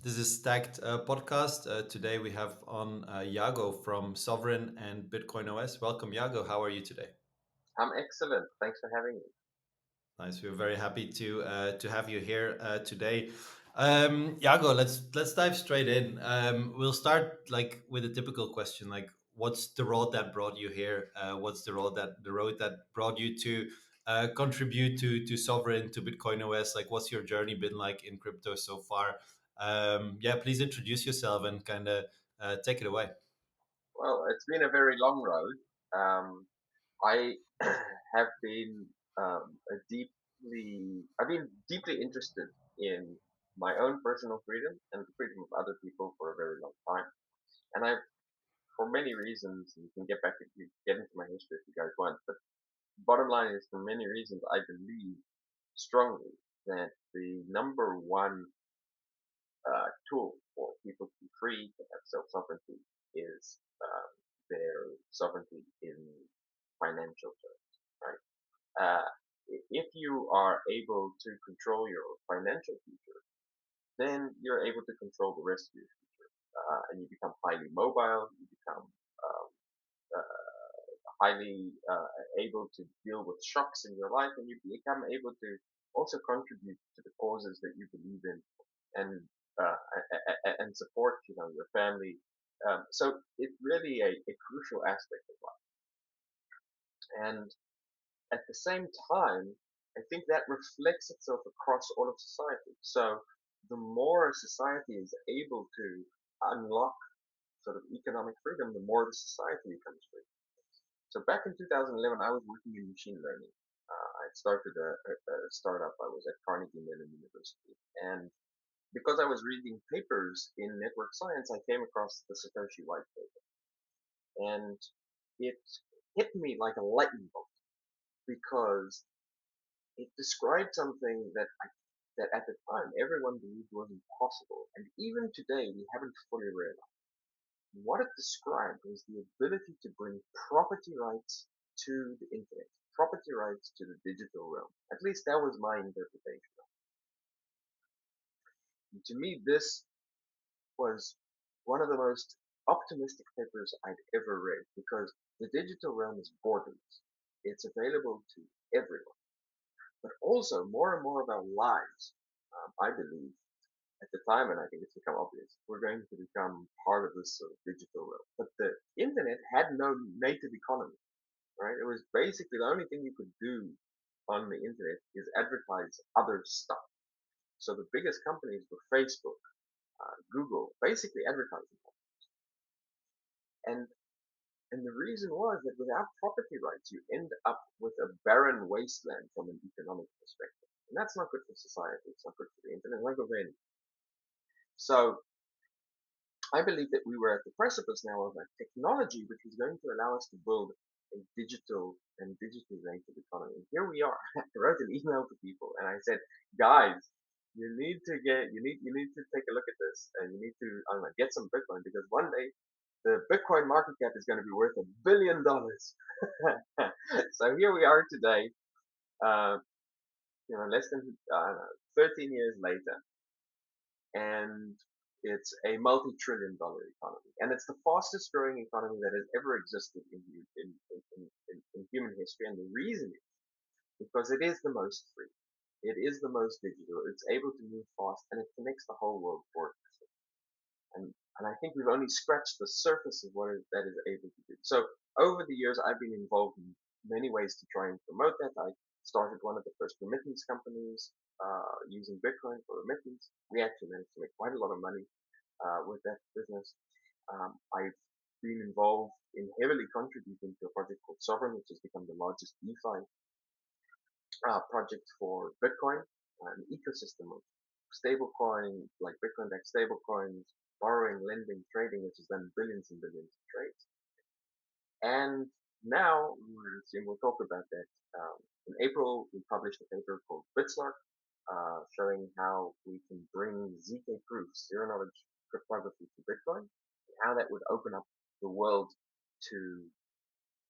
This is Stacked Podcast. Today we have on Yago from Sovryn and BitcoinOS. Welcome, Yago. How are you today? I'm excellent. Thanks for having me. Nice. We're very happy to have you here today. Yago, let's dive straight in. We'll start like with a typical question, like what's the road that brought you here? What's the road that brought you to contribute to Sovereign, to Bitcoin OS? Like, what's your journey been like in crypto so far? Yeah, please introduce yourself and kind of take it away. Well, it's been a very long road. I have been I've been deeply interested in my own personal freedom and the freedom of other people for a very long time. And for many reasons, you can get into my history if you guys want, but bottom line is, for many reasons, I believe strongly that the number one tool for people to be free, to have self-sovereignty, is their sovereignty in financial terms, right? Uh, if you are able to control your financial future, then you're able to control the rest of your future, and you become highly mobile. You become highly able to deal with shocks in your life, and you become able to also contribute to the causes that you believe in, and and support, your family. So it's really a crucial aspect of life. And at the same time, I think that reflects itself across all of society. So the more a society is able to unlock sort of economic freedom, the more the society becomes free. So back in 2011, I was working in machine learning. I started a startup. I was at Carnegie Mellon University, and because I was reading papers in network science, I came across the Satoshi white paper, and it hit me like a lightning bolt because it described something that at the time everyone believed was impossible, and even today we haven't fully realized. What it described was the ability to bring property rights to the internet, property rights to the digital realm. At least that was my interpretation. And to me, this was one of the most optimistic papers I'd ever read, because the digital realm is borderless. It's available to everyone. But also, more and more of our lives, I believe, at the time, and I think it's become obvious, we're going to become part of this sort of digital realm. But the internet had no native economy, right? It was basically the only thing you could do on the internet is advertise other stuff. So the biggest companies were Facebook, Google, basically advertising. And And the reason was that without property rights, you end up with a barren wasteland from an economic perspective. And that's not good for society. It's not good for the internet. It's not good for anything. So I believe that we were at the precipice now of a technology which was going to allow us to build a digital and digitally native economy. And here we are. I wrote an email to people and I said, guys, you need to take a look at this, and you need to, I don't know, get some Bitcoin, because one day the Bitcoin market cap is going to be worth $1 billion. So here we are today, uh, less than 13 years later, and it's a multi-trillion dollar economy, and it's the fastest growing economy that has ever existed in human history. And the reason is because it is the most free, it is the most digital, it's able to move fast, and it connects the whole world for us. And I think we've only scratched the surface of what that is able to do. So over the years, I've been involved in many ways to try and promote that. I started one of the first remittance companies using Bitcoin for remittance. We actually managed to make quite a lot of money with that business. I've been involved in heavily contributing to a project called Sovryn, which has become the largest DeFi project for Bitcoin, an ecosystem of stablecoin, like Bitcoin-backed stablecoins, borrowing, lending, trading, which has done billions and billions of trades. And now, we'll talk about that. In April, we published a paper called Bitsnark, showing how we can bring zk proofs, zero knowledge cryptography, to Bitcoin, and how that would open up the world to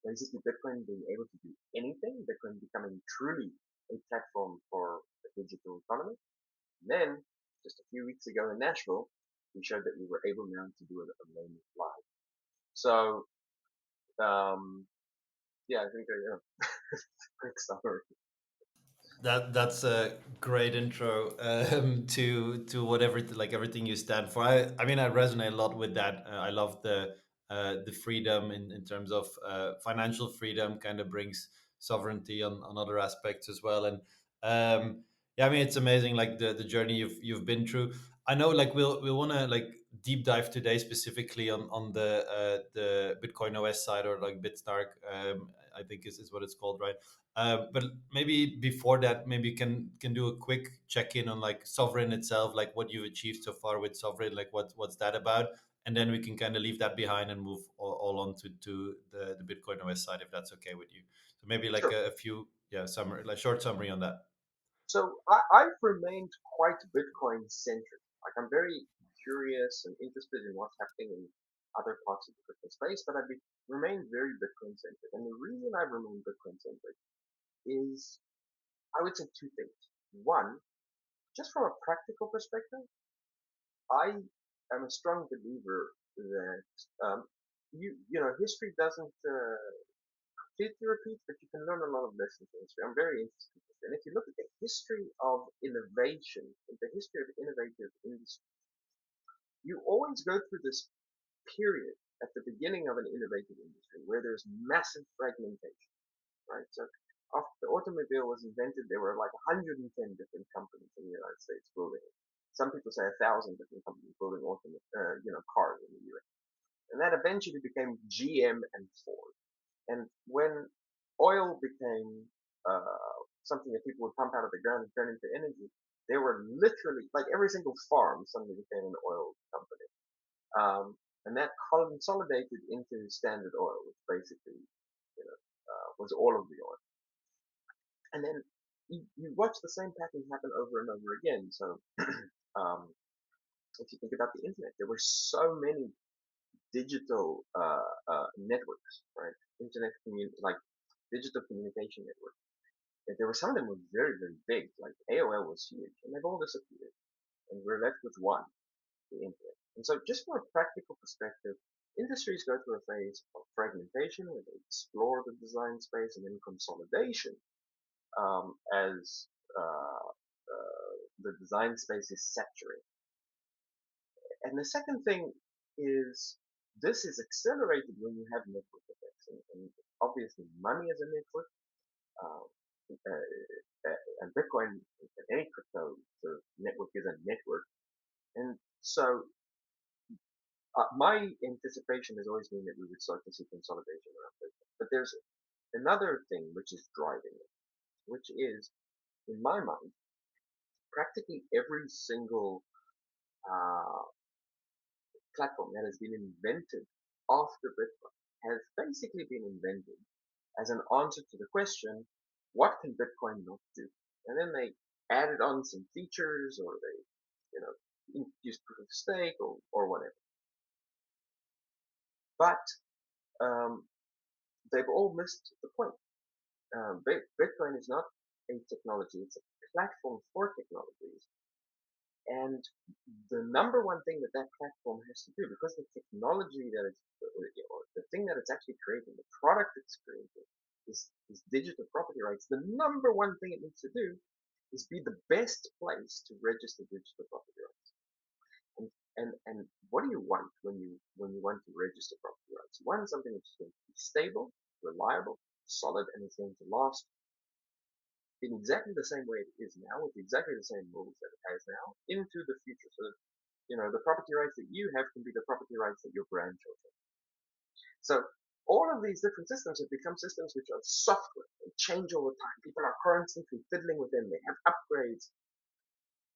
basically Bitcoin being able to do anything, Bitcoin becoming truly a platform for the digital economy. And then, just a few weeks ago in Nashville, we showed that we were able now to do a moment live. So, um, yeah, I think quick summary. That's a great intro to whatever like everything you stand for. I mean I resonate a lot with that. I love the freedom in terms of financial freedom kind of brings sovereignty on other aspects as well. And yeah, I mean it's amazing like the journey you've been through. I know like we'll want to like deep dive today specifically on the Bitcoin OS side or like Bitsnark. I think is what it's called, right? But maybe before that, maybe you can do a quick check in on like Sovryn itself, like what you've achieved so far with Sovryn, like what's that about, and then we can kind of leave that behind and move all on to the Bitcoin OS side if that's okay with you. So maybe like Sure. a few summary, like short summary on that. So I've remained quite Bitcoin centric. Like I'm very curious and interested in what's happening in other parts of the crypto space, but remained very Bitcoin centric. And the reason I've remained Bitcoin centric is, I would say two things. One, just from a practical perspective, I am a strong believer that history doesn't completely repeat, but you can learn a lot of lessons from history. I'm very interested in history. And if you look at the history of innovation, the history of innovative industry, you always go through this period at the beginning of an innovative industry where there's massive fragmentation, right? So after the automobile was invented, there were like 110 different companies in the United States building it. Some people say 1,000 different companies building cars in the US. And that eventually became GM and Ford. And when oil became something that people would pump out of the ground and turn into energy, there were literally, like every single farm suddenly became an oil company. And that consolidated into Standard Oil, which basically, was all of the oil. And then you watch the same pattern happen over and over again. So, um, if you think about the internet, there were so many digital networks, right? Like digital communication networks. And there were some of them were very, very big, like AOL was huge, and they've all disappeared. And we're left with one, the internet. And so just from a practical perspective, industries go through a phase of fragmentation where they explore the design space and then consolidation as the design space is saturated. And the second thing is this is accelerated when you have network effects. And obviously money is a network. Uh, and Bitcoin and any crypto sort of network is a network. And so my anticipation has always been that we would start to see consolidation around Bitcoin. But there's another thing which is driving it, which is, in my mind, practically every single uh, platform that has been invented after Bitcoin has basically been invented as an answer to the question, what can Bitcoin not do? And then they added on some features or they, introduced proof of stake or whatever. But um, they've all missed the point. Bitcoin is not a technology, it's a platform for technologies. And the number one thing that that platform has to do, because the technology that it's, or the thing that it's actually creating, the product it's creating, is digital property rights. The number one thing it needs to do is be the best place to register digital property rights. And what do you want when you want to register property rights? You want something which is going to be stable, reliable, solid, and it's going to last in exactly the same way it is now, with exactly the same rules that it has now, into the future. So that, the property rights that you have can be the property rights that your grandchildren have. So all of these different systems have become systems which are software. They change all the time. People are constantly fiddling with them. They have upgrades.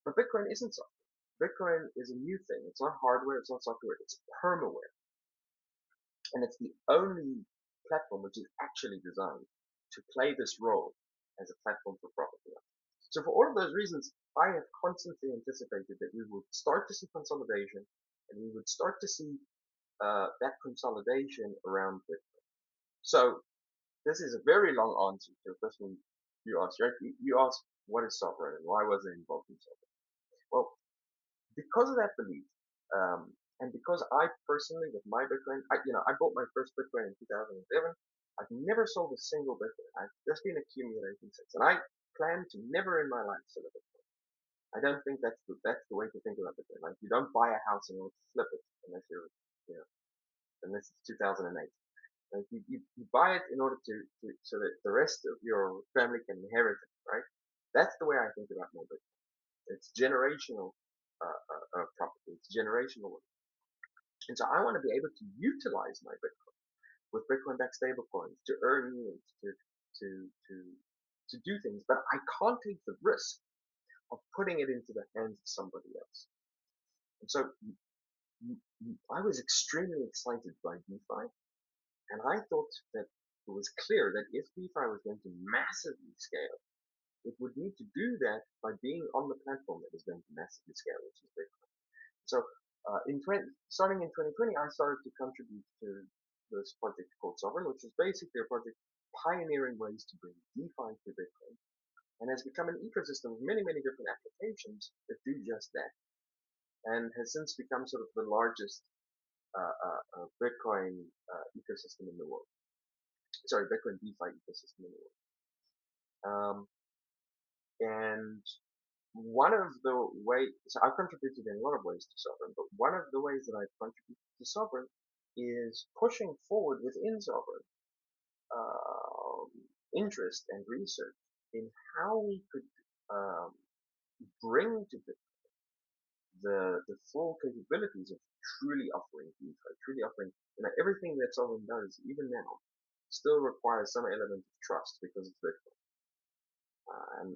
But Bitcoin isn't software. Bitcoin is a new thing. It's not hardware. It's not software. It's permaware. And it's the only platform which is actually designed to play this role as a platform for property rights. So for all of those reasons, I have constantly anticipated that we would start to see consolidation and we would start to see that consolidation around Bitcoin. So this is a very long answer to a question you asked, right? You asked, what is sovereign and why was it involved in sovereign? Well, because of that belief, And because I personally, with my Bitcoin, I bought my first Bitcoin in 2011. I've never sold a single Bitcoin. I've just been accumulating since, and I plan to never in my life sell a Bitcoin. I don't think that's the way to think about Bitcoin. Like, you don't buy a house and flip it unless you're, you know, unless it's 2008. Like, you buy it in order to so that the rest of your family can inherit it, right? That's the way I think about my Bitcoin. It's generational property. It's generational. And so I want to be able to utilize my Bitcoin with Bitcoin-backed stablecoins to earn yields, to to to do things, but I can't take the risk of putting it into the hands of somebody else. And so I was extremely excited by DeFi, and I thought that it was clear that if DeFi was going to massively scale, it would need to do that by being on the platform that is going to massively scale, which is Bitcoin. So starting in 2020, I started to contribute to this project called Sovryn, which is basically a project pioneering ways to bring DeFi to Bitcoin, and has become an ecosystem of many, many different applications that do just that, and has since become sort of the largest Bitcoin ecosystem in the world. Sorry, Bitcoin DeFi ecosystem in the world. And one of the ways, so I've contributed in a lot of ways to Sovryn, but one of the ways that I've contributed to Sovryn is pushing forward within Sovryn interest and research in how we could um, bring to the full capabilities of truly offering DeFi, truly offering, everything that Sovryn does, even now, still requires some element of trust because it's Bitcoin. And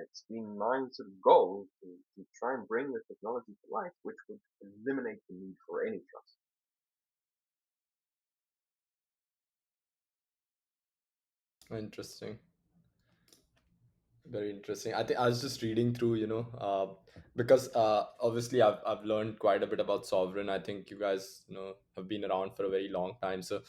it's been my sort of goal to try and bring the technology to life, which would eliminate the need for any trust. Interesting. Very interesting. I think I was just reading through, because obviously I've learned quite a bit about Sovereign. I think you guys, have been around for a very long time, so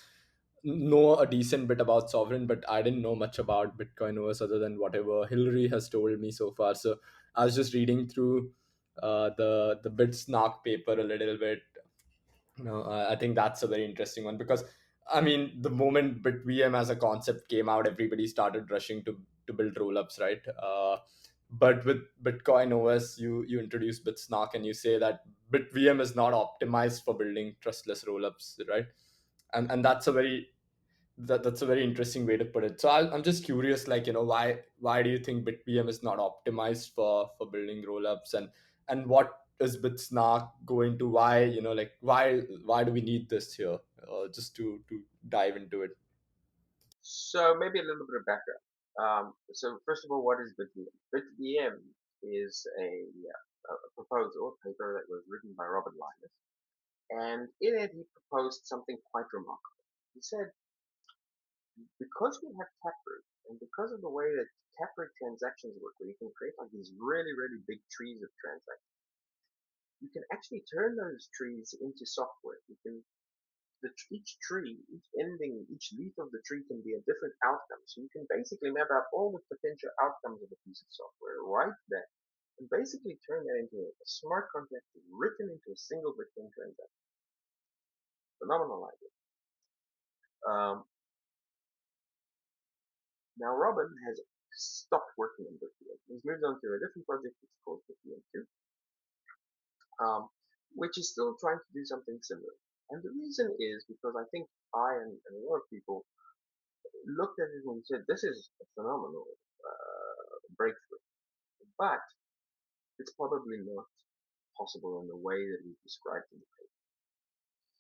know a decent bit about Sovereign, but I didn't know much about BitcoinOS other than whatever Hillary has told me so far. So I was just reading through the Bitsnark paper a little bit. I think that's a very interesting one because I mean, the moment BitVM as a concept came out, everybody started rushing to build rollups, right? But with Bitcoin OS, you introduce Bitsnark and you say that BitVM is not optimized for building trustless rollups, right? And that's a very interesting way to put it. So I'm just curious, like, why do you think BitVM is not optimized for building rollups, and what is Bitsnark going to, why, like, why do we need this here? Just to dive into it. So maybe a little bit of background. So first of all, what is BitVM? BitVM is a proposal paper that was written by Robert Linus, and in it he proposed something quite remarkable. He said, because we have Taproot, and because of the way that Taproot transactions work, where you can create like these really, really big trees of transactions, you can actually turn those trees into software. Each tree, each ending, each leaf of the tree can be a different outcome. So you can basically map out all the potential outcomes of a piece of software right there, and basically turn that into a smart contract written into a single Bitcoin transaction. Phenomenal idea. Um, Now Robin has stopped working on BitVM. He's moved on to a different project which is called BitVM 2, um, which is still trying to do something similar. And the reason is because I think and a lot of people looked at it and said, this is a phenomenal breakthrough, but it's probably not possible in the way that we've described in the paper.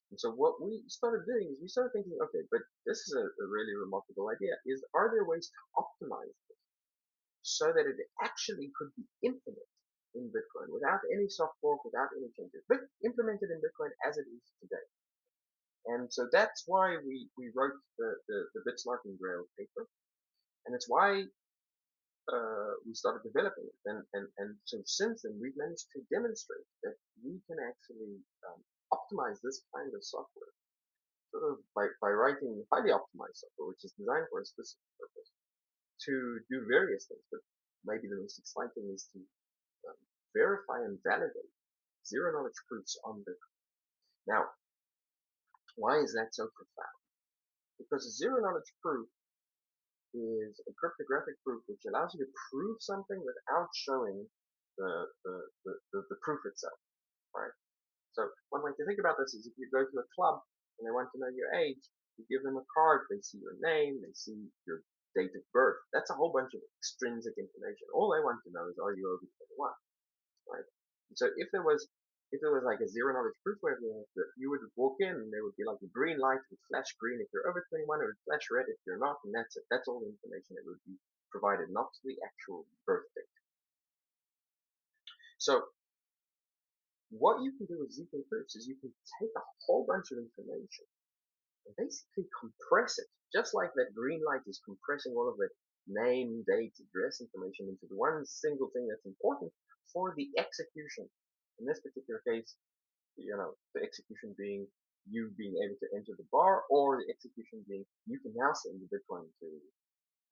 And so what we started doing is we started thinking, okay, but this is a really remarkable idea. Are there ways to optimize this so that it actually could be implemented in Bitcoin without any soft fork, without any changes, but implemented in Bitcoin as it is today? And so that's why we wrote the Bitsnark and Grail paper, and it's why we started developing it. And so since then, we've managed to demonstrate that we can actually optimize this kind of software, sort of by writing highly optimized software, which is designed for a specific purpose, to do various things. But maybe the most exciting is to verify and validate zero knowledge proofs on Bitcoin. Now, why is that so profound? Because a zero knowledge proof is a cryptographic proof which allows you to prove something without showing the proof itself, right? So one way to think about this is if you go to a club and they want to know your age, you give them a card, they see your name, they see your date of birth. That's a whole bunch of extrinsic information. All they want to know is, are you over 21, right? So if there was like a zero knowledge proof where you would walk in and there would be like a green light, it would flash green if you're over 21, it would flash red if you're not, and that's it. That's all the information that would be provided, not the actual birth date. So what you can do with zk proofs is you can take a whole bunch of information and basically compress it, just like that green light is compressing all of that name, date, address information into the one single thing that's important for the execution. In this particular case, the execution being you being able to enter the bar, or the execution being you can now send the Bitcoin to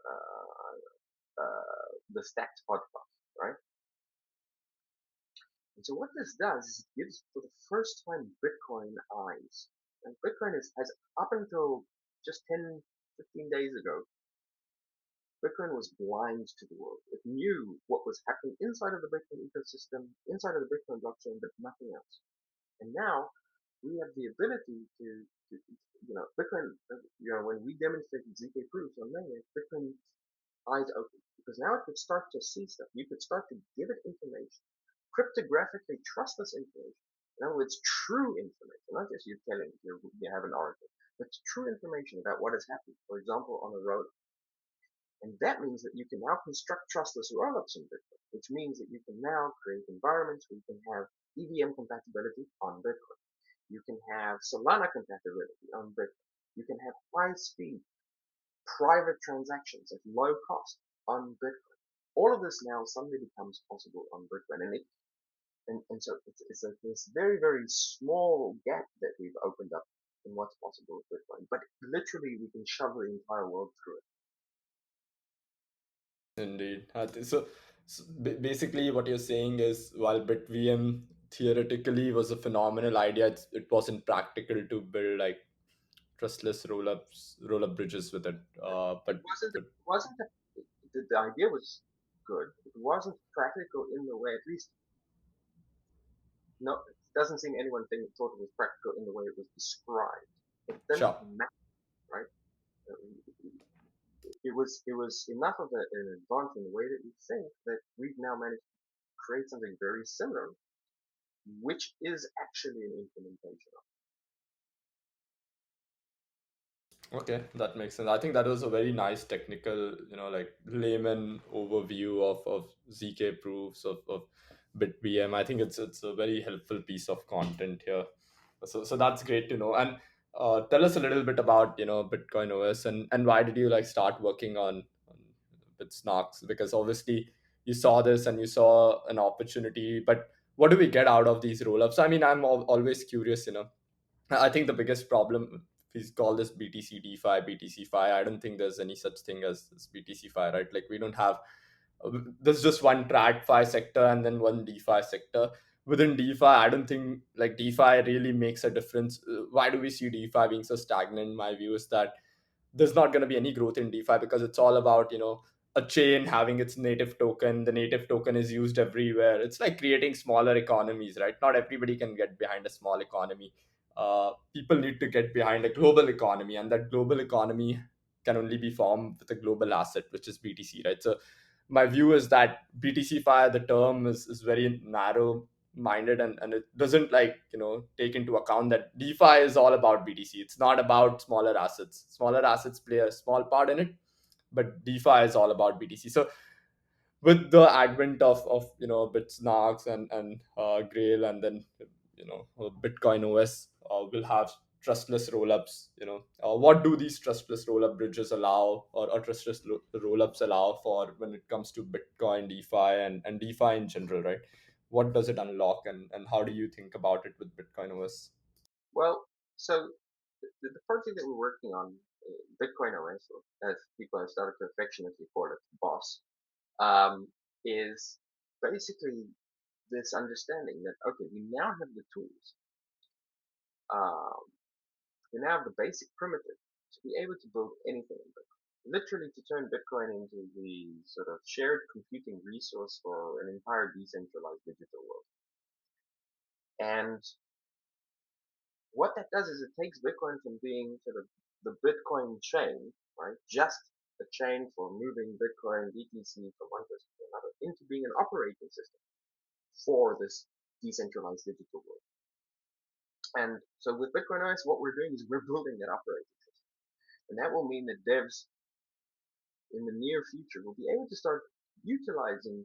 uh, the stacked podcast, right? And so what this does is it gives, for the first time, Bitcoin eyes. And Bitcoin has up until just 10, 15 days ago, Bitcoin was blind to the world. It knew what was happening inside of the Bitcoin ecosystem, inside of the Bitcoin blockchain, but nothing else. And now we have the ability to Bitcoin, when we demonstrated zk proofs on mainnet, Bitcoin eyes open, because now it could start to see stuff. You could start to give it information, cryptographically trust this information. In other words, true information, not just you telling you have an oracle, but true information about what has happened, for example, on a road. And that means that you can now construct trustless rollups in Bitcoin, which means that you can now create environments where you can have EVM compatibility on Bitcoin. You can have Solana compatibility on Bitcoin. You can have high speed private transactions at low cost on Bitcoin. All of this now suddenly becomes possible on Bitcoin. And so it's like this very, very small gap that we've opened up in what's possible with Bitcoin. But literally, we can shove the entire world through it. Indeed. Basically, what you're saying is while BitVM theoretically was a phenomenal idea, it wasn't practical to build like trustless roll-up bridges with it. It wasn't. But It wasn't. The idea was good. It wasn't practical in the way, at least, no, it doesn't seem anyone thought it was practical in the way it was described. It didn't sure. matter, right? It was enough of an advance in the way that we think that we've now managed to create something very similar, which is actually an implementation of. Okay, that makes sense. I think that was a very nice technical, like layman overview of ZK proofs of BitVM. I think it's a very helpful piece of content here. So that's great to know. And tell us a little bit about Bitcoin OS and why did you like start working on Bitsnarks? Because obviously you saw this and you saw an opportunity, but what do we get out of these rollups? I mean, I'm always curious. I think the biggest problem is called this BTC DeFi, BTC Fi. I don't think there's any such thing as BTC Fi, right? Like we don't have. There's just one TradFi sector and then one DeFi sector. Within DeFi, I don't think like DeFi really makes a difference. Why do we see DeFi being so stagnant? My view is that there's not going to be any growth in DeFi because it's all about a chain having its native token. The native token is used everywhere. It's like creating smaller economies, right? Not everybody can get behind a small economy. People need to get behind a global economy, and that global economy can only be formed with a global asset, which is BTC, right? So my view is that BTC Fi, the term is very narrow minded, and it doesn't like take into account that DeFi is all about BTC. It's not about smaller assets. Smaller assets play a small part in it, but DeFi is all about BTC. So with the advent of Bitsnarks and Grail, and then Bitcoin OS will have trustless rollups. What do these trustless rollup bridges allow, or trustless rollups allow for when it comes to Bitcoin, DeFi, and DeFi in general, right? What does it unlock, and how do you think about it with Bitcoin OS? Well, so the project that we're working on, BitcoinOS, or as people have started to affectionately call it, BOSS, is basically this understanding that, okay, we now have the tools, um, we now have the basic primitive to be able to build anything in Bitcoin. Literally to turn Bitcoin into the sort of shared computing resource for an entire decentralized digital world. And what that does is it takes Bitcoin from being sort of the Bitcoin chain, right? Just a chain for moving Bitcoin BTC from one person to another into being an operating system for this decentralized digital world. And so with BitcoinOS, what we're doing is we're building that operating system. And that will mean that devs in the near future will be able to start utilizing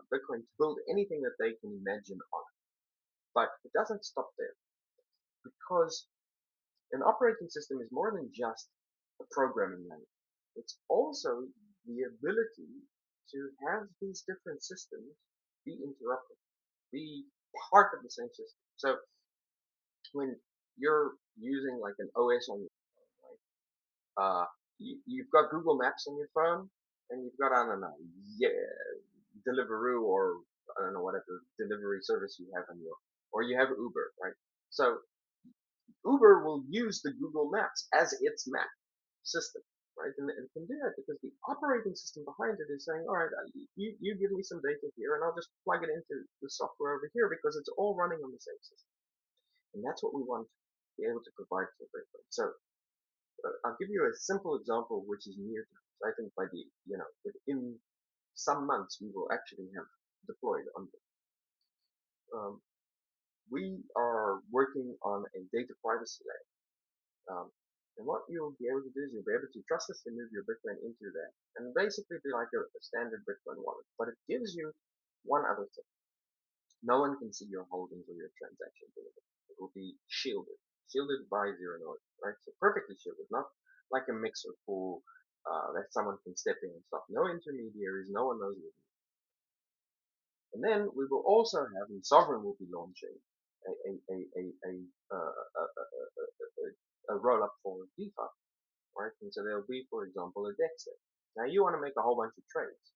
Bitcoin to build anything that they can imagine on it. But it doesn't stop there, because an operating system is more than just a programming language. It's also the ability to have these different systems be interrupted, be part of the same system. So when you're using like an OS on your phone, right? You've got Google Maps on your phone, and you've got, I don't know, yeah, Deliveroo, or I don't know, whatever delivery service you have on your, or you have Uber, right? So Uber will use the Google Maps as its map system, right? And it can do that because the operating system behind it is saying, all right, you give me some data here, and I'll just plug it into the software over here because it's all running on the same system. And that's what we want to be able to provide to Bitcoin. So I'll give you a simple example, which is near to us. I think by the, within some months, we will actually have deployed on this. We are working on a data privacy layer. And what you'll be able to do is you'll be able to trust us to move your Bitcoin into that, and basically be like a standard Bitcoin wallet. But it gives you one other thing. No one can see your holdings or your transactions. It will be shielded. Shielded by zero knowledge, right? So perfectly shielded, not like a mixer pool that someone can step in and stuff. No intermediaries, no one knows what. And then we will also have, and Sovryn will be launching a roll up for DeFi, right? And so there'll be, for example, a DEX there. Now you want to make a whole bunch of trades,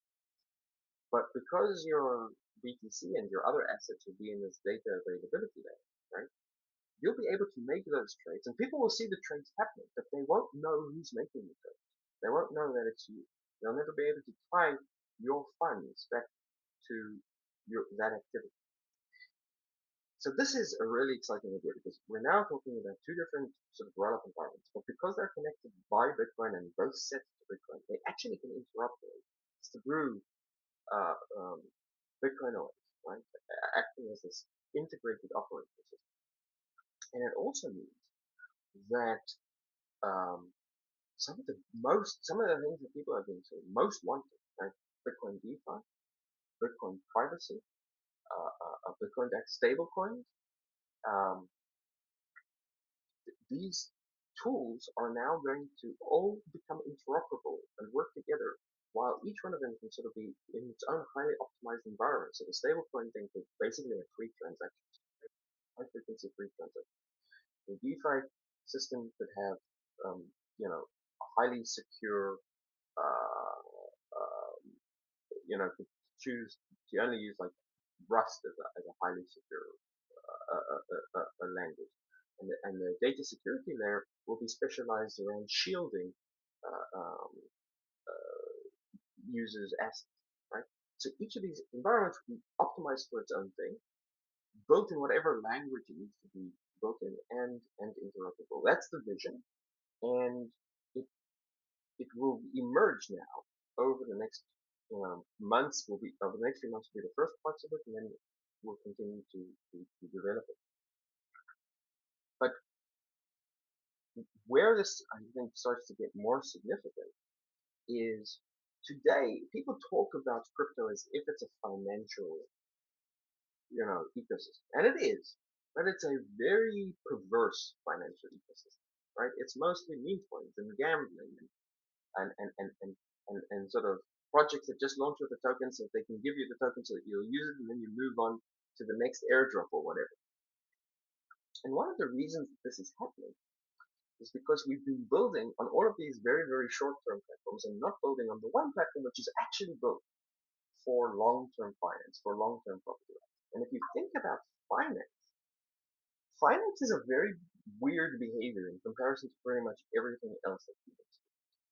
but because your BTC and your other assets will be in this data availability layer, right? You'll be able to make those trades, and people will see the trades happening, but they won't know who's making the trades. They won't know that it's you. They'll never be able to tie your funds back to that activity. So this is a really exciting idea, because we're now talking about two different sort of roll-up environments, but because they're connected by Bitcoin and both set to Bitcoin, they actually can interoperate through BitcoinOS, right? Acting as this integrated operating system. And it also means that um, some of the things that people are doing, so most wanted, right? Bitcoin DeFi, Bitcoin privacy, Bitcoin-backed stablecoins. Um, these tools are now going to all become interoperable and work together, while each one of them can sort of be in its own highly optimized environment. So the stablecoin thing is basically a free transaction, high frequency free transaction. The DeFi system could have, a highly secure, uh, um, could choose to only use like Rust as a highly secure language. And the data security layer will be specialized around shielding uh, um, users' assets, right? So each of these environments will be optimized for its own thing, built in whatever language it needs to be built in, and interoperable. That's the vision, and it it will emerge now over the next months. Will be over the next few months will be the first parts of it, and then we'll continue to develop it. But where this, I think, starts to get more significant is today people talk about crypto as if it's a financial, ecosystem, and it is, but it's a very perverse financial ecosystem, right? It's mostly meme coins and gambling and sort of projects that just launch with the token so that they can give you the token so that you'll use it and then you move on to the next airdrop or whatever. And one of the reasons that this is happening is because we've been building on all of these very, very short-term platforms and not building on the one platform which is actually built for long-term finance, for long-term property rights. And if you think about finance, finance is a very weird behavior in comparison to pretty much everything else that humans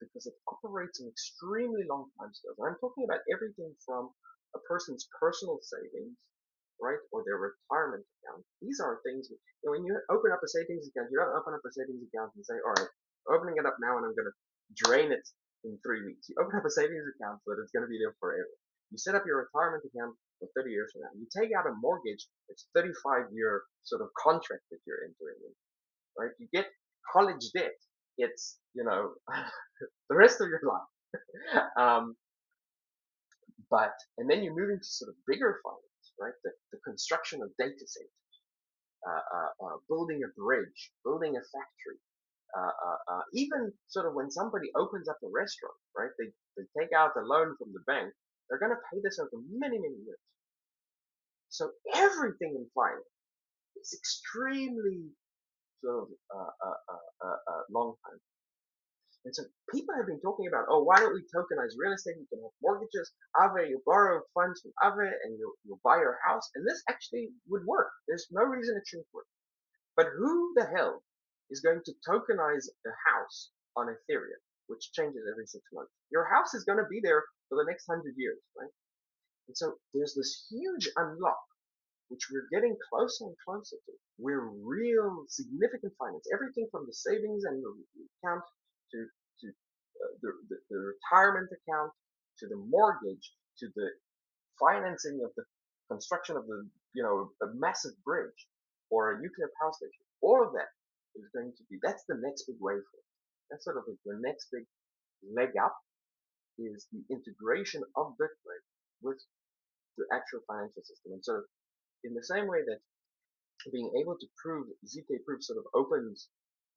do because it operates in extremely long time scales. And I'm talking about everything from a person's personal savings, right, or their retirement account. These are things that, when you open up a savings account, you don't open up a savings account and say, all right, opening it up now and I'm going to drain it in 3 weeks. You open up a savings account so that it's going to be there forever. You set up your retirement account for 30 years from now. You take out a mortgage, it's 35-year sort of contract that you're entering in, right? You get college debt, it's, the rest of your life. And then you move into sort of bigger finance, right? The construction of data centers, building a bridge, building a factory, even sort of when somebody opens up a restaurant, right? They take out a loan from the bank. They're going to pay this over many, many years. So everything in finance is extremely sort of long time. And so people have been talking about, oh, why don't we tokenize real estate? You can have mortgages, Aave, you borrow funds from Aave and you'll buy your house. And this actually would work. There's no reason it shouldn't work. But who the hell is going to tokenize a house on Ethereum, which changes every 6 months? Your house is going to be there for the next 100 years, right? And so there's this huge unlock, which we're getting closer and closer to, where real significant finance, everything from the savings and the account to the retirement account, to the mortgage, to the financing of the construction of a massive bridge or a nuclear power station. All of that is going to be, that's the next big wave for us. That's sort of the next big leg up is the integration of Bitcoin with the actual financial system. And so in the same way that being able to prove zk proof sort of opens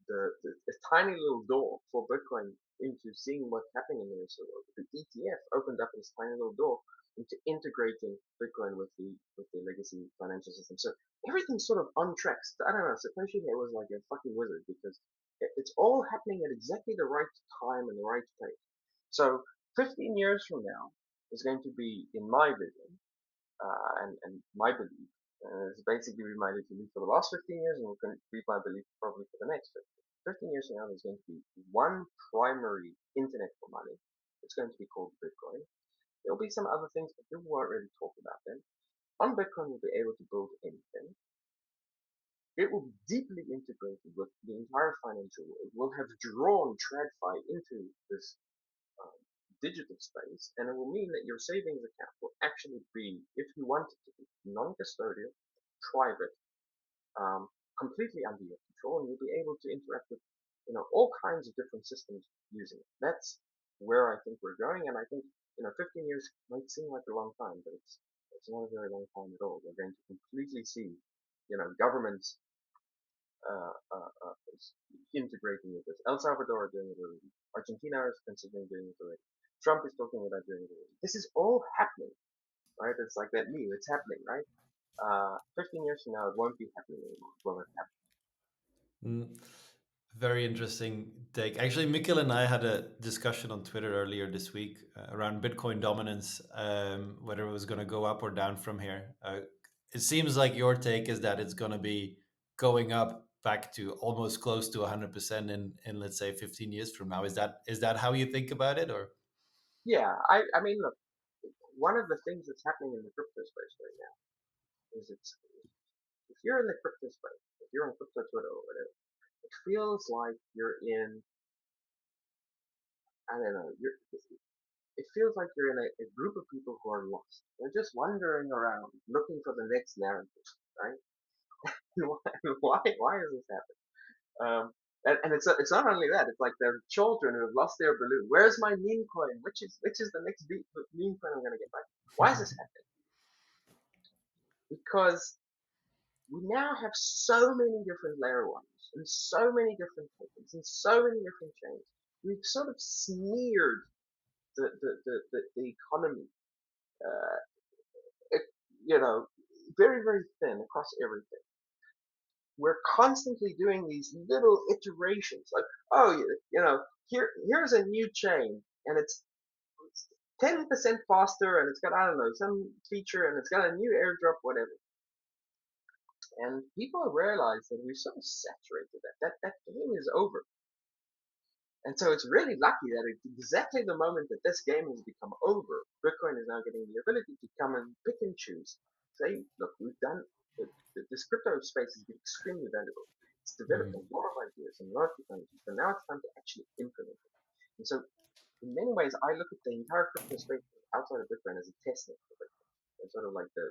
a tiny little door for Bitcoin into seeing what's happening in there. So the ETF opened up this tiny little door into integrating Bitcoin with the legacy financial system. So everything's sort of on track. I don't know. Satoshi here was like a fucking wizard because it's all happening at exactly the right time and the right place. So 15 years from now is going to be, in my vision, and my belief, it's basically reminded to me for the last 15 years and will be my belief probably for the next 15 years from now. There's going to be one primary internet for money. It's going to be called Bitcoin. There'll be some other things, but people won't really talk about them. On Bitcoin, we'll be able to build anything. It will be deeply integrated with the entire financial world. We'll have drawn TradFi into this digital space, and it will mean that your savings account will actually be, if you want it to be, non-custodial, private, completely under your control, and you'll be able to interact with, all kinds of different systems using it. That's where I think we're going, and I think, 15 years might seem like a long time, but it's not a very long time at all. We're going to completely see, governments integrating with this. El Salvador are doing it already. Argentina is considering doing it already. Trump is talking about doing it already. This is all happening, right? It's like that meme. It's happening, right? 15 years from now, it won't be happening anymore. It won't happen. Very interesting take. Actually, Mikkel and I had a discussion on Twitter earlier this week around Bitcoin dominance, whether it was going to go up or down from here. It seems like your take is that it's going to be going up back to almost close to 100% in let's say 15 years from now. Is that how you think about it, or? Yeah, I mean, look, one of the things that's happening in the crypto space right now is if you're in the crypto space, if you're on crypto Twitter or whatever, it feels like you're in, I don't know, it feels like you're in a group of people who are lost. They're just wandering around looking for the next narrative, right? why is this happening? And it's not only that. It's like their children who have lost their balloon. Where's my meme coin? Which is the next meme coin I'm gonna get back? Why is this happening? Because we now have so many different layer ones and so many different tokens and so many different chains. We've sort of smeared the economy, uh, it, very, very thin across everything. We're constantly doing these little iterations, like, oh, here's a new chain, and it's 10% faster, and it's got, I don't know, some feature, and it's got a new airdrop, whatever. And people realize that we've sort of saturated that game is over. And so it's really lucky that at exactly the moment that this game has become over, Bitcoin is now getting the ability to come and pick and choose. Say, look, we've done, this crypto space has been extremely valuable. It's developed Mm, a lot of ideas and a lot of technologies, but now it's time to actually implement it. And so in many ways, I look at the entire crypto space outside of Bitcoin as a test net for Bitcoin. It's sort of like the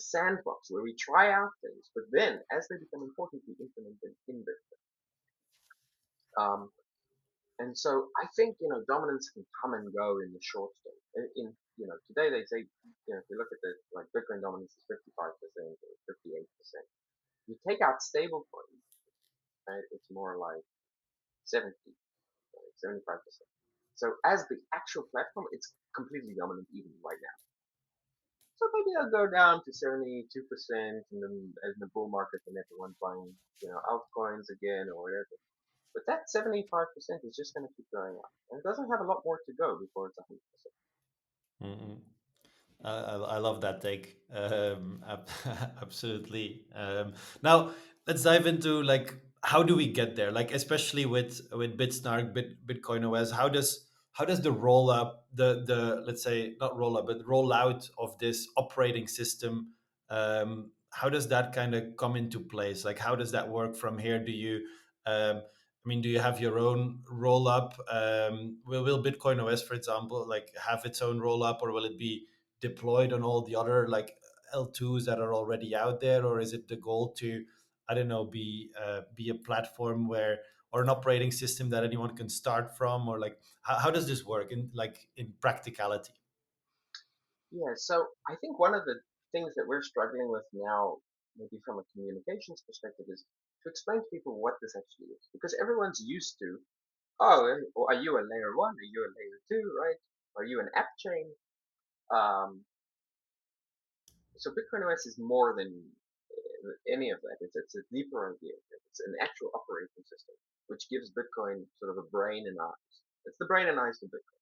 sandbox where we try out things, but then as they become important, we implement them in Bitcoin. Um, and so I think, dominance can come and go in the short term. Today they say, if you look at the, like Bitcoin dominance is 55% or 58%. You take out stable coins, right? It's more like 70, right? 75%. So as the actual platform, it's completely dominant even right now. So maybe I'll go down to 72%, and then as in the bull market, then everyone's buying, altcoins again or whatever. But that 75% is just going to keep going up. And it doesn't have a lot more to go before it's 100%. mm, mm. I love that take. Absolutely. Now let's dive into like how do we get there? Like especially with Bitsnark, BitcoinOS, how does the roll up the let's say not roll up but roll out of this operating system? How does that kind of come into place? Like how does that work from here? Do you I mean, do you have your own roll up? Will BitcoinOS, for example, like have its own roll up, or will it be deployed on all the other like L2s that are already out there, or is it the goal to, I don't know, be a platform where or an operating system that anyone can start from, or like how does this work in practicality? Yeah, so I think one of the things that we're struggling with now, maybe from a communications perspective, is to explain to people what this actually is. Because everyone's used to, are you a layer one? Are you a layer two, right? Are you an app chain? Um, so Bitcoin OS is more than any of that. It's a deeper idea. It's an actual operating system, which gives Bitcoin sort of a brain and eyes. It's the brain and eyes to Bitcoin.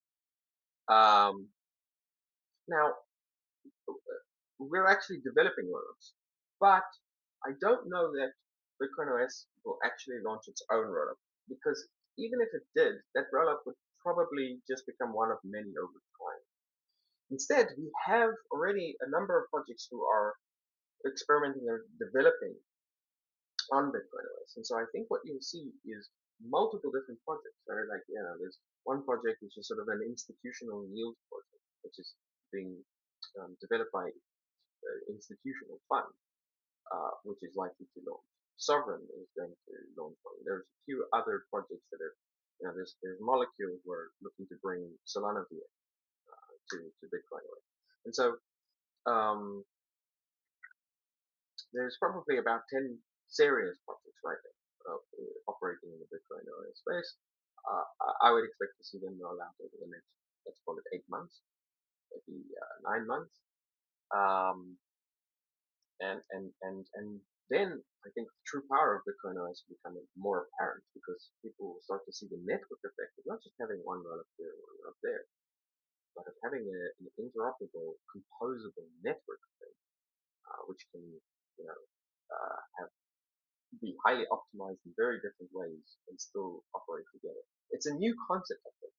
Now, we're actually developing rollups, but I don't know that Bitcoin OS will actually launch its own rollup, because even if it did, that rollup would probably just become one of many over time. Instead, we have already a number of projects who are experimenting or developing on Bitcoin OS. And so I think what you'll see is multiple different projects. Right? Like, there's one project which is sort of an institutional yield project, which is being developed by an institutional fund, which is likely to launch. Sovryn is going to launch one. There's a few other projects that are, there's molecules we're looking to bring Solana via to Bitcoin OS. And so um, there's probably about 10 serious projects right now operating in the Bitcoin OS space. I would expect to see them roll out over the next, let's call it 8 months, maybe 9 months. Um, and then I think the true power of Bitcoin OS will become more apparent, because people will start to see the network effect of not just having one rollup here and one rollup there, but of having an interoperable, composable network effect, which can, have be highly optimized in very different ways and still operate together. It's a new concept, I think,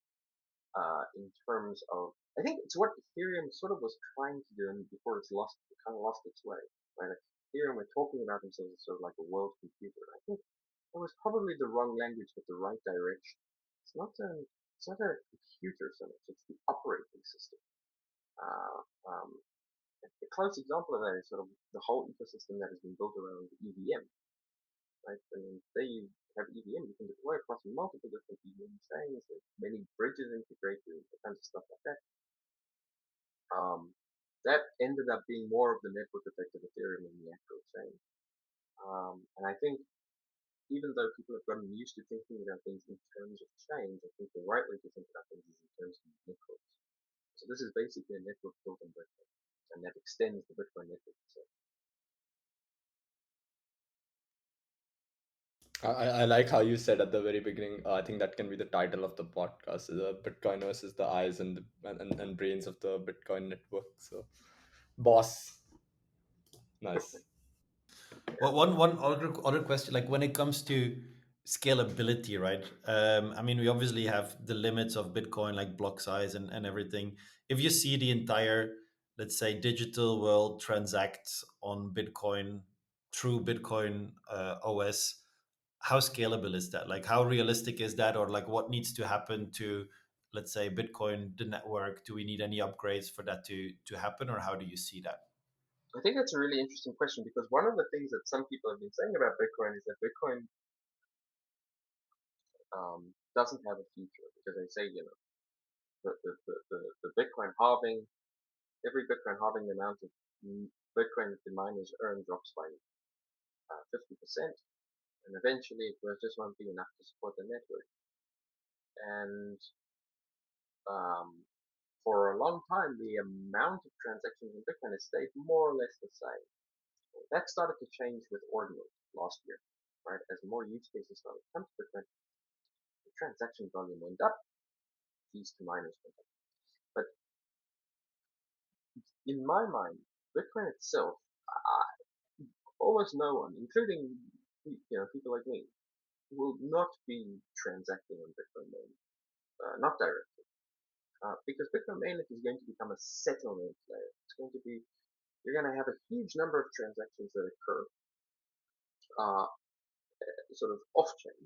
in terms of, I think it's what Ethereum sort of was trying to do, and before it kind of lost its way. Right? Like Ethereum were talking about themselves as sort of like a world computer. I think it was probably the wrong language, but the right direction. It's not a computer so much. It's the operating system. Uh, um, a close example of that is sort of the whole ecosystem that has been built around EVM. Right? And they have EVM, you can deploy across multiple different EVM chains. There's many bridges integrated, all kinds of stuff like that. That ended up being more of the network effect of Ethereum than the actual chain. And I think even though people have gotten used to thinking about things in terms of chains, I think the right way to think about things is in terms of networks. So this is basically a network built on Bitcoin, and that extends the Bitcoin network itself. I like how you said at the very beginning. I think that can be the title of the podcast. The BitcoinOS is the eyes and and brains of the Bitcoin network. So, boss, nice. Well, one other question, like when it comes to scalability, right? I mean, we obviously have the limits of Bitcoin, like block size and everything. If you see the entire, let's say, digital world transacts on Bitcoin through Bitcoin OS, how scalable is that? Like, how realistic is that, or like, what needs to happen to, let's say, Bitcoin, the network? Do we need any upgrades for that to happen, or how do you see that? I think that's a really interesting question because one of the things that some people have been saying about Bitcoin is that Bitcoin doesn't have a future because they say, the Bitcoin halving, every Bitcoin halving, the amount of Bitcoin that the miners earn drops by 50%, and eventually it just won't be enough to support the network. And um, for a long time, the amount of transactions in Bitcoin has stayed more or less the same. That started to change with ordinals last year, right? As more use cases started to come to Bitcoin, the transaction volume went up, fees to miners went up. But in my mind, Bitcoin itself, almost no one, including people like me, will not be transacting on Bitcoin mainnet, not directly, because Bitcoin mainnet is going to become a settlement layer. It's going to be You're going to have a huge number of transactions that occur, uh, sort of off chain.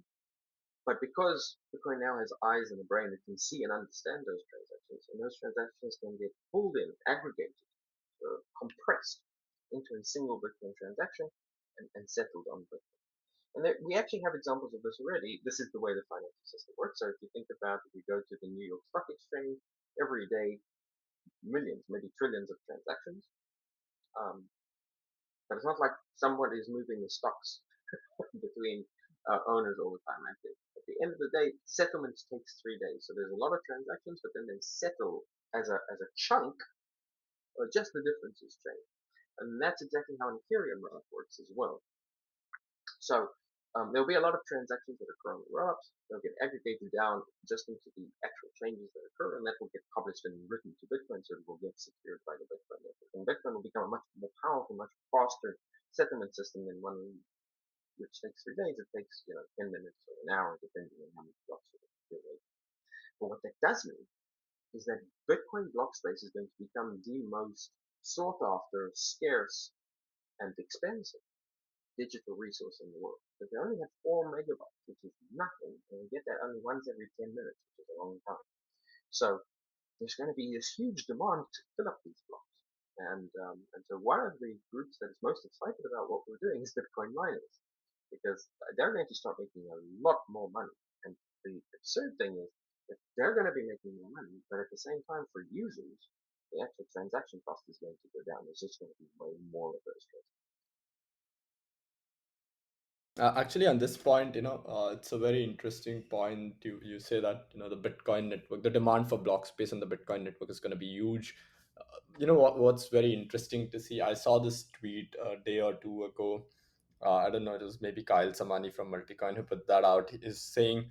But because Bitcoin now has eyes and a brain that can see and understand those transactions, and those transactions can get pulled in, aggregated, compressed into a single Bitcoin transaction and settled on Bitcoin. And we actually have examples of this already. This is the way the financial system works. So if you think about if you go to the New York Stock Exchange every day, millions, maybe trillions of transactions. Um, but it's not like someone is moving the stocks between owners all the time. At the end of the day, settlements takes 3 days. So there's a lot of transactions, but then they settle as a chunk, or just the differences change. And that's exactly how an Ethereum rollup works as well. So there'll be a lot of transactions that occur on the rollups. They'll get aggregated down just into the actual changes that occur, and that will get published and written to Bitcoin, so it will get secured by the Bitcoin network. And Bitcoin will become a much more powerful, much faster settlement system than one which takes 3 days. It takes 10 minutes or an hour, depending on how many blocks you're waiting. But what that does mean is that Bitcoin block space is going to become the most sought after, scarce, and expensive digital resource in the world. Because they only have 4 megabytes, which is nothing, and you get that only once every 10 minutes, which is a long time. So there's going to be this huge demand to fill up these blocks. And so one of the groups that is most excited about what we're doing is Bitcoin miners, because they're going to start making a lot more money. And the absurd thing is that they're going to be making more money, but at the same time, for users, the actual transaction cost is going to go down. There's just going to be way more of those transactions. Actually, on this point, it's a very interesting point. You say that the Bitcoin network, the demand for block space on the Bitcoin network is going to be huge. What's very interesting to see. I saw this tweet a day or two ago. I don't know. It was maybe Kyle Samani from Multicoin who put that out. He is saying,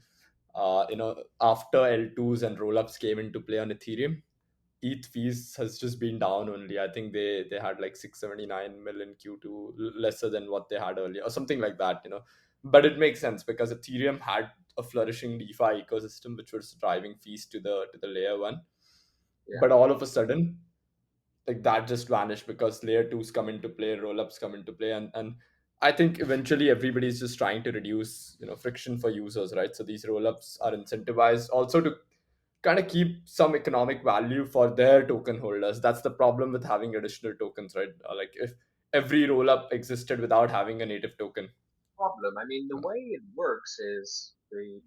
after L2s and rollups came into play on Ethereum, ETH fees has just been down only. I think they had like 679 million Q2, lesser than what they had earlier, or something like that. But it makes sense because Ethereum had a flourishing DeFi ecosystem which was driving fees to the layer one. Yeah, But all of a sudden, like that just vanished because layer twos come into play, rollups come into play, and I think eventually everybody's just trying to reduce friction for users, right? So these rollups are incentivized also to kind of keep some economic value for their token holders. That's the problem with having additional tokens, right? Like if every rollup existed without having a native token. problem. I mean, the way it works is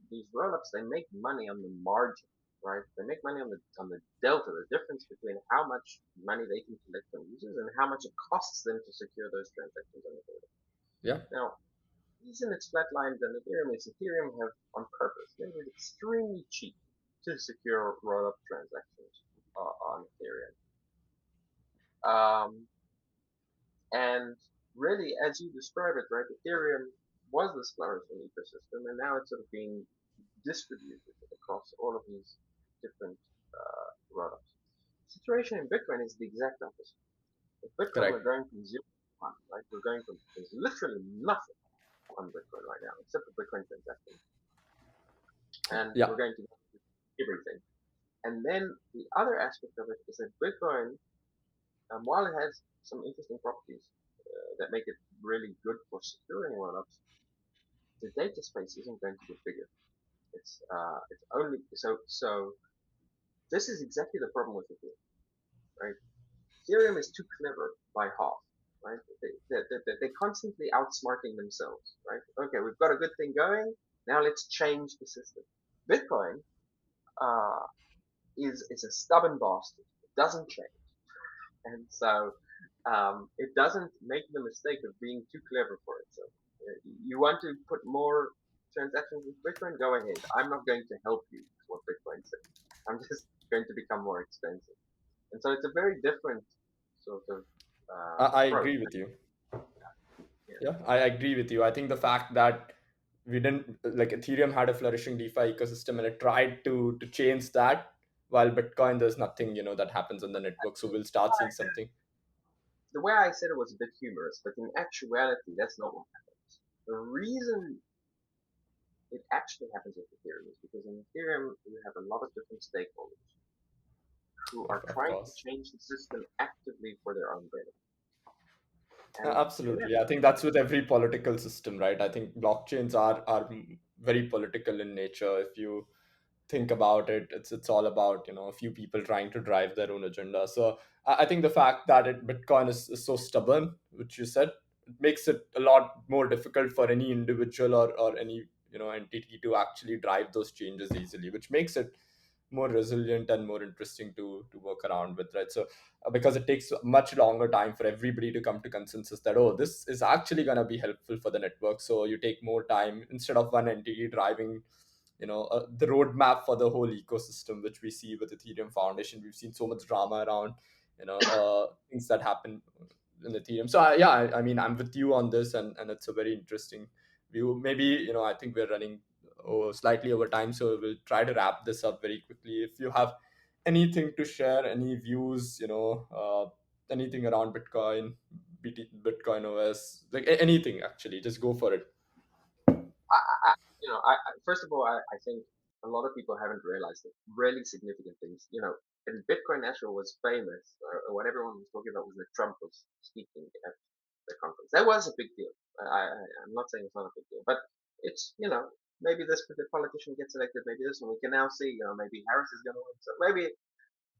these rollups they make money on the margin, right? They make money on the delta, the difference between how much money they can collect from users and how much it costs them to secure those transactions on the rollup. Yeah. Now, the reason it's flatlined on Ethereum is Ethereum have on purpose made it extremely cheap to secure rollup transactions on Ethereum. Um, and really, as you describe it, right, Ethereum. was this flourishing ecosystem, and now it's sort of being distributed across all of these different rollups. The situation in Bitcoin is the exact opposite. With Bitcoin, we're Correct. going from zero to one, right? We're going from, there's literally nothing on Bitcoin right now except the Bitcoin transaction, and Yeah. we're going to everything. And then the other aspect of it is that Bitcoin, while it has some interesting properties that make it really good for securing rollups, the data space isn't going to get bigger. It's only so. This is exactly the problem with Ethereum, right? Ethereum is too clever by half, right? They're constantly outsmarting themselves, right? Okay, we've got a good thing going. Now let's change the system. Bitcoin uh, is a stubborn bastard. It doesn't change, and so it doesn't make the mistake of being too clever for itself. You want to put more transactions with Bitcoin? Go ahead. I'm not going to help you. Is what Bitcoin says. I'm just going to become more expensive. And so it's a very different sort of I approach. agree with you. Yeah. Yeah, I agree with you. I think the fact that we didn't like Ethereum had a flourishing DeFi ecosystem and it tried to change that, while Bitcoin there's nothing that happens on the network. So we'll start seeing something. The way I said it was a bit humorous, but in actuality, that's not what happens. The reason it actually happens with Ethereum is because in Ethereum, you have a lot of different stakeholders who are Of trying to course. change the system actively for their own benefit. And in that, Absolutely. I think that's with every political system, right? I think blockchains are very political in nature. If you think about it, it's all about a few people trying to drive their own agenda. So I think the fact that Bitcoin is so stubborn, which you said, it makes it a lot more difficult for any individual or any entity to actually drive those changes easily, which makes it more resilient and more interesting to work around with, right? So because it takes much longer time for everybody to come to consensus that, oh, this is actually going to be helpful for the network, so you take more time instead of one entity driving the roadmap for the whole ecosystem, which we see with Ethereum Foundation. We've seen so much drama around things that happen in Ethereum. So yeah, I mean, I'm with you on this, and it's a very interesting view. Maybe I think we're running slightly over time, so we'll try to wrap this up very quickly. If you have anything to share, any views, anything around Bitcoin, Bitcoin OS, like anything actually, just go for it. first of all, I think a lot of people haven't realized that really significant things. And Bitcoin National was famous, or what everyone was talking about was that Trump was speaking at the conference. That was a big deal. I'm not saying it's not a big deal, but it's, maybe this politician gets elected, maybe this one. We can now see, maybe Harris is going to win. So maybe,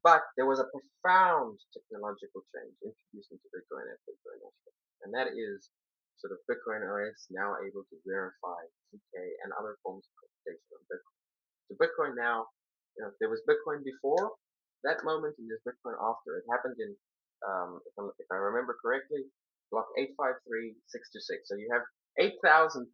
but there was a profound technological change introduced into Bitcoin at Bitcoin National. And that is sort of Bitcoin OS now able to verify zk and other forms of computation on Bitcoin. So Bitcoin now, there was Bitcoin before that moment and there's Bitcoin after. It happened in, if I remember correctly, block 853.626. So you have 8,500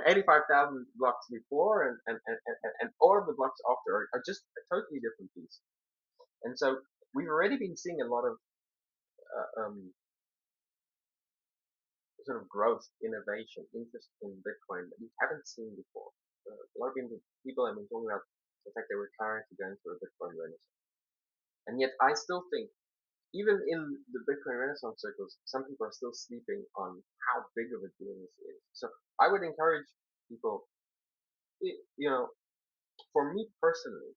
85,000 blocks before and all of the blocks after are just a totally different piece. And so we've already been seeing a lot of sort of growth, innovation, interest in Bitcoin that we haven't seen before. A lot of people have been talking about the fact that we're currently going through a Bitcoin renaissance. And yet I still think, even in the Bitcoin renaissance circles, some people are still sleeping on how big of a deal this is. So I would encourage people, you know, for me personally,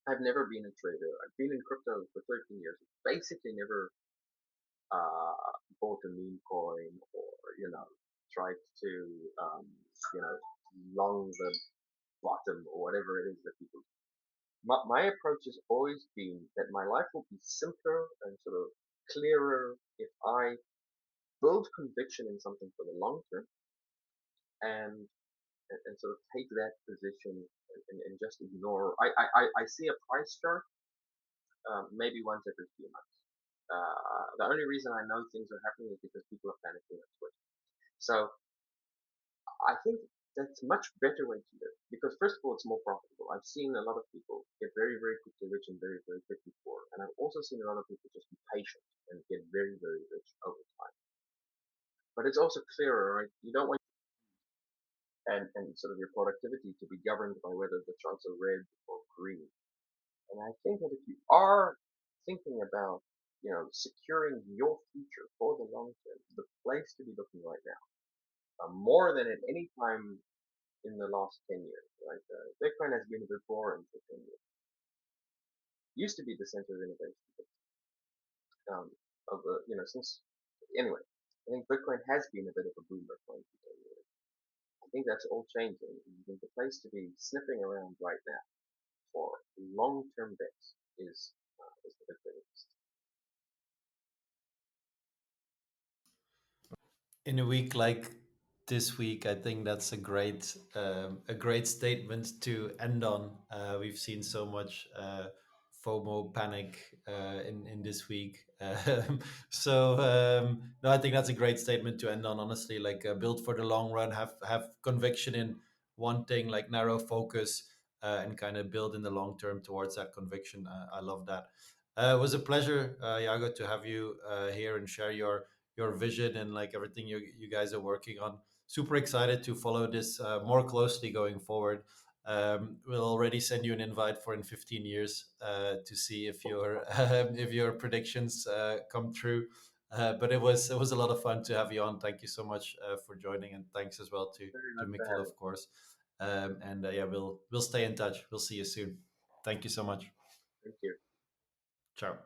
I've never been a trader. I've been in crypto for 13 years. Basically never bought a meme coin or, tried to, um, you know, long the bottom or whatever it is that people do. My approach has always been that my life will be simpler and sort of clearer if I build conviction in something for the long term and and sort of take that position and just ignore. I see a price chart maybe once every few months. The only reason I know things are happening is because people are panicking on Twitter. So I think that's a much better way to live because first of all, it's more profitable. I've seen a lot of people get very, very quickly rich and very, very quickly poor. And I've also seen a lot of people just be patient and get very, very rich over time. but it's also clearer, right? You don't want and sort of your productivity to be governed by whether the charts are red or green. And I think that if you are thinking about, securing your future for the long term, the place to be looking right now, more than at any time in the last 10 years, right? Bitcoin has been a bit boring for 10 years. Used to be the center of innovation, but, um, since, anyway, I think Bitcoin has been a bit of a boomer for 10 years. I think that's all changing. I think the place to be sniffing around right now for long-term bets is the Bitcoin industry. In a week like this week, I think that's a great statement to end on. We've seen so much FOMO panic in this week, no, I think that's a great statement to end on. Honestly, like build for the long run, have conviction in one thing, like narrow focus, and kind of build in the long term towards that conviction. I love that. It was a pleasure, Yago, to have you here and share your vision and like everything you guys are working on. Super excited to follow this more closely going forward. We'll already send you an invite for in 15 years to see if your if your predictions come true. But it was a lot of fun to have you on. Thank you so much for joining, and thanks as well Very to much for Mikkel, having of course. And yeah, we'll stay in touch. We'll see you soon. Thank you so much. me. Thank you. Ciao.